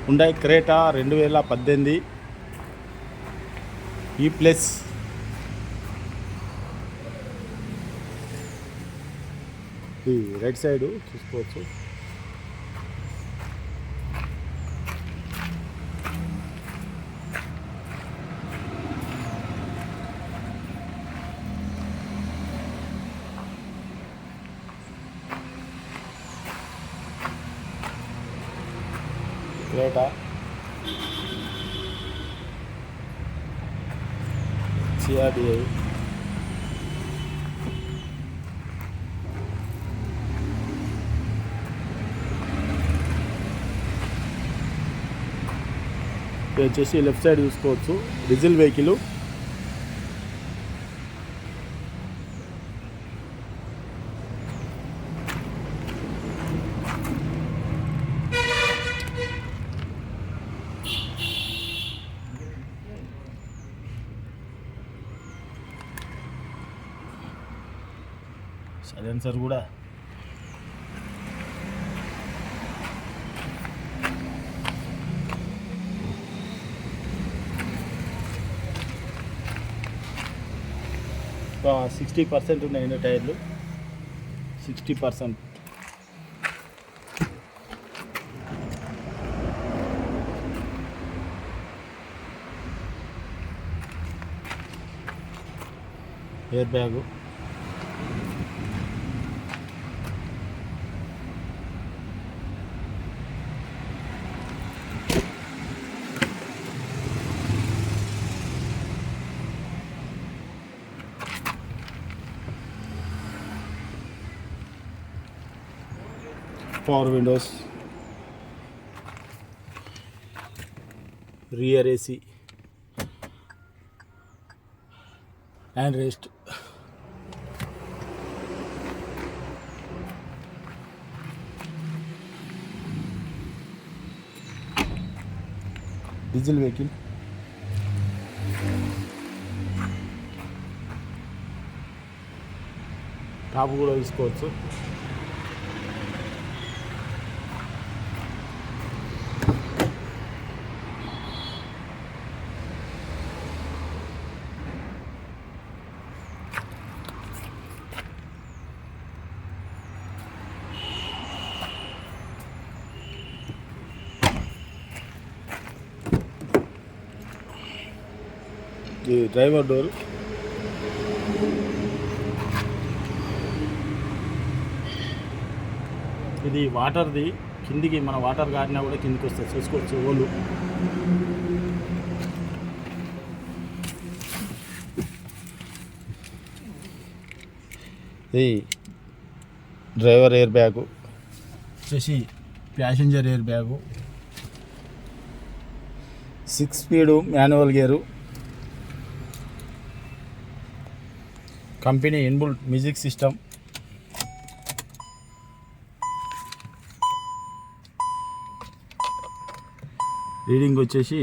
Hyundai Creta 2018 ఈ plus. ఈ right side చూసుకోవచ్చు. క్రేటా CRDI వచ్చేసి లెఫ్ట్ సైడ్ చూసుకోవచ్చు. Diesel vehicle. సైలెన్సర్ కూడా ఒక 60% ఉన్నాయండి టైర్లు. 60%. Air bag. Power Windows, rear AC and rest. Diesel vehicle. Top కూడా తీసుకోవచ్చు. ఇది డ్రైవర్ డోర్. ఇది వాటర్ది. కిందికి మన వాటర్ కారినా కూడా కిందికి వస్తుంది, చూసుకోవచ్చు. ఓళ్ళు ఇది డ్రైవర్ ఎయిర్ బ్యాగు వచ్చేసి passenger air bag. 6 speed manual gear. Company inbuilt music system. Reading వచ్చేసి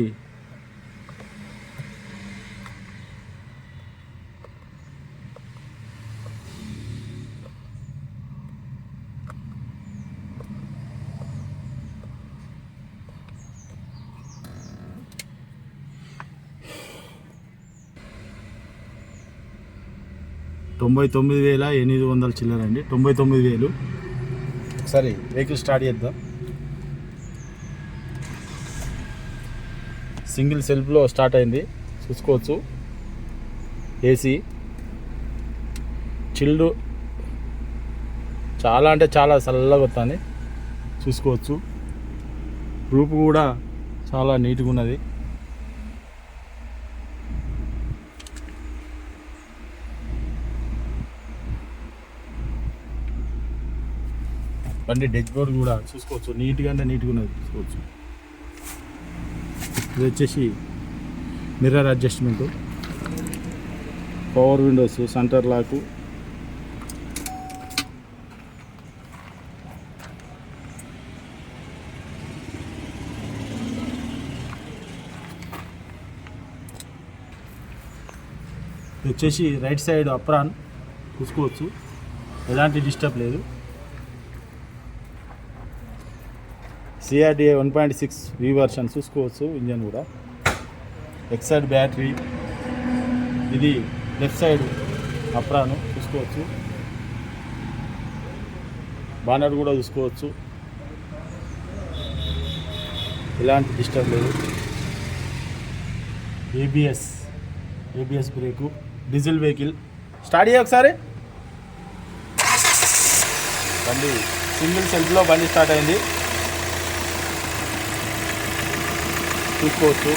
99,800 చిల్లర అండి. 99,000. ఒకసారి వెహికల్ స్టార్ట్ చేద్దాం. సింగిల్ సెల్ఫ్లో స్టార్ట్ అయింది, చూసుకోవచ్చు. AC చిల్డ్, చాలా అంటే చాలా చల్లగా వస్తుంది, చూసుకోవచ్చు. రూపు కూడా చాలా నీట్గా ఉన్నది. బండి డెచ్ బోర్డ్ కూడా చూసుకోవచ్చు, నీట్గా అంటే నీట్గా ఉన్నది, చూసుకోవచ్చు. ఇది వచ్చేసి mirror adjustment, power Windows, centre లాకు, ఇది వచ్చేసి రైట్ సైడ్ అప్రాన్, చూసుకోవచ్చు. ఎలాంటి డిస్టర్బ్ లేదు. CRDA 1.6 V వర్షన్ చూసుకోవచ్చు. ఇంజన్ కూడా ఎక్స్ సైడ్ బ్యాటరీ, ఇది లెఫ్ట్ సైడ్ అప్రాను చూసుకోవచ్చు. బానర్ కూడా చూసుకోవచ్చు, ఎలాంటి డిస్టర్బ్ లేదు. ABS break, diesel vehicle. Start చేయ ఒకసారి. బండి సింగిల్ సెల్ఫ్లో బండి స్టార్ట్ అయింది చూసుకోవచ్చు.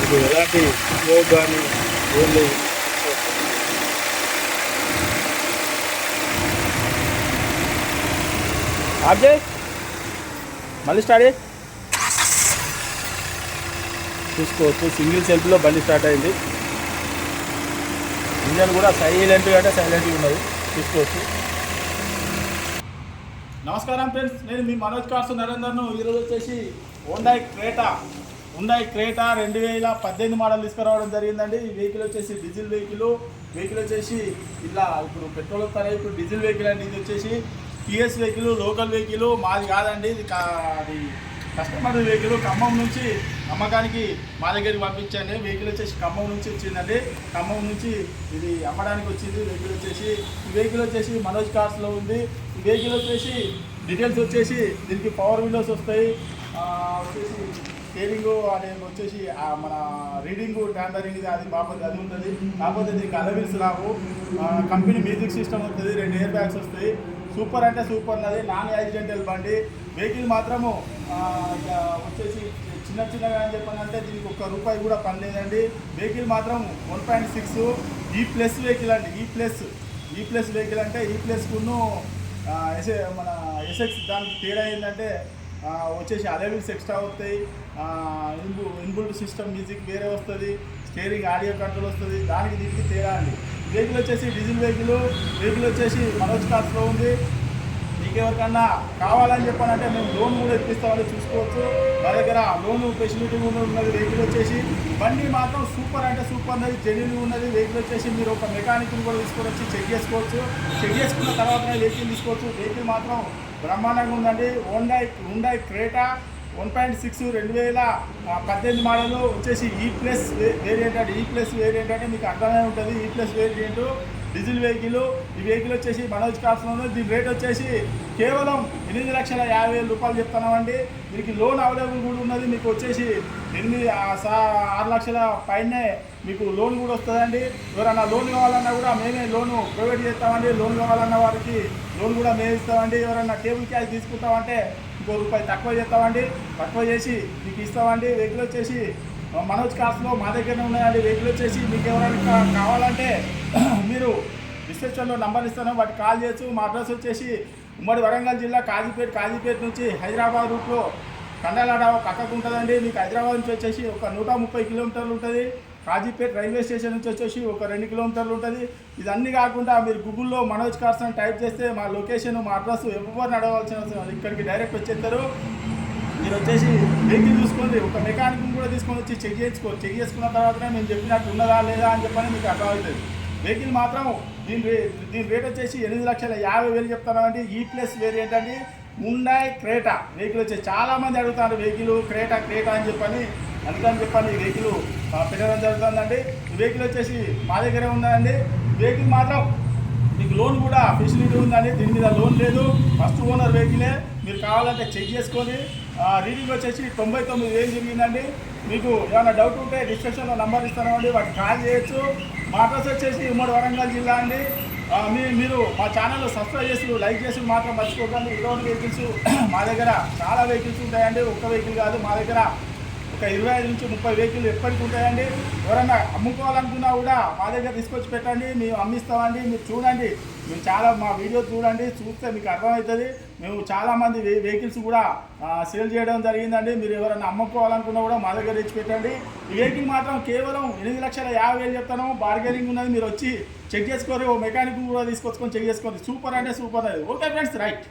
ఇది ఎలాంటి స్మోక్ కానీ ఏం లేదు. ఆబ్జెక్ట్ మళ్ళీ స్టార్ట్ అయ్యి చూసుకోవచ్చు. సింగిల్ సెల్ఫ్లో బండి స్టార్ట్ అయింది. ఇంజన్ కూడా సైలెంట్గా అంటే సైలెంట్గా ఉన్నది చూసుకోవచ్చు. నమస్కారం ఫ్రెండ్స్, నేను మీ మనోజ్ కార్స్ నరేందర్ను. ఈరోజు వచ్చేసి హుండాయ్ క్రేటా 2018 మోడల్ తీసుకురావడం జరిగిందండి. ఈ వెహికల్ వచ్చేసి డీజిల్ వెహికల్ వచ్చేసి ఇలా ఇప్పుడు పెట్రోల్ తర ఇప్పుడు డీజిల్ వెహికల్ అండి. ఇది వచ్చేసి టీఎస్ వెహికల్, లోకల్ వెహికల్ మాది కాదండి. ఇది కస్టమర్ వెహికల్. ఖమ్మం నుంచి అమ్మకానికి మా దగ్గరికి పంపించండి. వెహికల్ వచ్చేసి ఖమ్మం నుంచి వచ్చిందండి. ఖమ్మం నుంచి ఇది అమ్మడానికి వచ్చింది ఈ వెహికల్ వచ్చేసి మనోజ్ కార్స్లో ఉంది. ఈ వెహికల్ వచ్చేసి డీటెయిల్స్ వచ్చేసి దీనికి పవర్ విండోస్ వస్తాయి, వచ్చేసి స్టీరింగ్ అనేది వచ్చేసి మన రీడింగ్ ట్యాండరింగ్ అది అది ఉంటుంది. కాకపోతే దీనికి అలవిల్స్ రావు. కంపెనీ మ్యూజిక్ సిస్టమ్ వస్తుంది, 2 ఎయిర్ బ్యాగ్స్ వస్తాయి. సూపర్ అంటే సూపర్ ఉన్నది, నాన్ యాక్సిడెంటల్ బండి. వెహికల్ మాత్రము వచ్చేసి చిన్నగా అని చెప్పానంటే దీనికి ₹1 కూడా పని లేదండి. వెహికల్ మాత్రం 1.6 E+ వెహికల్ అండి. ఈ ప్లస్ వెహికల్ అంటే E+కును మన ఎస్ఎక్స్ దానికి తేడా ఏంటంటే వచ్చేసి అలవిల్స్ ఎక్స్ట్రా వస్తాయి, ఇన్బుల్ట్ సిస్టమ్ మ్యూజిక్ వేరే వస్తుంది, స్టీరింగ్ ఆడియో కంట్రోల్ వస్తుంది. దానికి దీనికి తేడా అండి. వెహికల్ వచ్చేసి డీజిల్ వెహికల్ వచ్చేసి మనోజ్ కార్స్లో ఉంది. మీకు ఎవరికన్నా కావాలని చెప్పానంటే మేము లోన్ కూడా ఇప్పిస్తామని చూసుకోవచ్చు. మా దగ్గర లోన్ ఫెసిలిటీ కూడా ఉన్నది. వెహికల్ వచ్చేసి బండి మాత్రం సూపర్ అంటే సూపర్ ఉన్నది, జెన్యూన్ ఉన్నది. వెహికల్ వచ్చేసి మీరు ఒక మెకానిక్ని కూడా తీసుకొని వచ్చి చెక్ చేసుకున్న తర్వాతనే వెహికల్ తీసుకోవచ్చు. వెహికల్ మాత్రం బ్రహ్మాండంగా ఉందండి. హుండాయ్ క్రేటా 1.6 2018 మోడల్ వచ్చేసి E+ వేరియంట్ అంటే మీకు అర్థమే ఉంటుంది. E+ variant diesel vehicle. ఈ వెహికల్ వచ్చేసి మనోజ్ కార్స్లోనే. దీని రేట్ వచ్చేసి కేవలం ₹8,50,000 చెప్తున్నామండి. దీనికి లోన్ అవైలబుల్ కూడా ఉన్నది. మీకు వచ్చేసి 6 లక్షల పైనే మీకు లోన్ కూడా వస్తుందండి. ఎవరన్నా లోన్ కావాలన్నా కూడా మేమే లోను ప్రొవైడ్ చేస్తామండి. లోన్ కావాలన్న వారికి లోన్ కూడా మేము ఇస్తామండి. ఎవరన్నా టేబుల్ క్యాష్ తీసుకుంటామంటే ₹1 తక్కువ చేస్తామండి, తక్కువ చేసి మీకు ఇస్తామండి. వెహికల్ వచ్చేసి మనోజ్ కార్స్లో మా దగ్గరనే ఉన్నాయండి. వెహికల్ వచ్చేసి మీకు ఎవరైనా కావాలంటే మీరు డిస్క్రిప్షన్లో నంబర్ ఇస్తాను, వాటికి కాల్ చేయొచ్చు. మా అడ్రస్ వచ్చేసి ఉమ్మడి వరంగల్ జిల్లా కాజీపేట నుంచి హైదరాబాద్ రూట్లో కండాలాడ పక్కకు ఉంటుందండి. మీకు హైదరాబాద్ నుంచి వచ్చేసి ఒక 130 కిలోమీటర్లు ఉంటుంది. కాజీపేట రైల్వే స్టేషన్ నుంచి వచ్చేసి ఒక 2 కిలోమీటర్లు ఉంటుంది. ఇదన్నీ కాకుండా మీరు గూగుల్లో మనోజ్ కార్స్ అని టైప్ చేస్తే మా లొకేషన్, మా అడ్రస్ ఎవరిని అడగాల్సిన అవసరం, ఇక్కడికి డైరెక్ట్ వచ్చేస్తారు. మీరు వచ్చేసి వెహికల్ చూసుకోండి, ఒక మెకానిక్ కూడా తీసుకొని వచ్చి చెక్ చేసుకున్న తర్వాతనే మేము చెప్పినట్టు ఉన్నదా లేదా అని చెప్పని మీకు అర్థమవుతుంది. వెహికల్ మాత్రం దీని రేట్ వచ్చేసి ₹8,50,000 చెప్తానండి. E+ వేరియంట్ అండి. హుండాయ్ క్రేటా వెహికల్ వచ్చేసి చాలామంది అడుగుతారు వెహికల్ క్రేటా అని చెప్పని ఈ వెహికల్ పెట్టడం జరుగుతుందండి. ఈ వెహికల్ వచ్చేసి మా దగ్గరే ఉందండి. వెహికల్ మాత్రం మీకు లోన్ కూడా ఫెసిలిటీ ఉందండి. దీని మీద లోన్ లేదు, ఫస్ట్ ఓనర్ వెహికలే. మీరు కావాలంటే చెక్ చేసుకొని రీడింగ్ వచ్చేసి 99,000 జరిగిందండి. మీకు ఏమైనా డౌట్ ఉంటే డిస్క్రిప్షన్లో నంబర్ ఇస్తానండి, వాటికి కాల్ చేయొచ్చు. మా అడ్రస్ వచ్చేసి ఉమ్మడి వరంగల్ జిల్లా అండి. మీరు మా ఛానల్ సబ్స్క్రైబ్ చేసి లైక్ చేసి మాత్రం మర్చిపోకండి. ఇటువంటి వెహికల్స్ మా దగ్గర చాలా వెహికల్స్ ఉంటాయండి. ఒక్క వెహికల్ కాదు, మా దగ్గర ఒక 25 నుంచి 30 వెహికల్ ఎప్పటికి ఉంటాయండి. ఎవరైనా అమ్ముకోవాలనుకున్నా కూడా మా దగ్గర తీసుకొచ్చి పెట్టండి, మేము అమ్మిస్తామండి. మీరు చూడండి, మా వీడియో చూస్తే మీకు అర్థమవుతుంది. మేము చాలామంది వెహికల్స్ కూడా సేల్ చేయడం జరిగిందండి. మీరు ఎవరైనా అమ్ముకోవాలనుకున్నా కూడా మా దగ్గర తెచ్చి పెట్టండి. ఈ వెహికల్ మాత్రం కేవలం ₹8,50,000 చెప్తాను. బార్గెనింగ్ ఉన్నది, మీరు వచ్చి చెక్ చేసుకోరు. మెకానిక్ కూడా తీసుకొచ్చుకొని చెక్ చేసుకోండి. సూపర్ అంటే సూపర్ అది. Okay friends, right.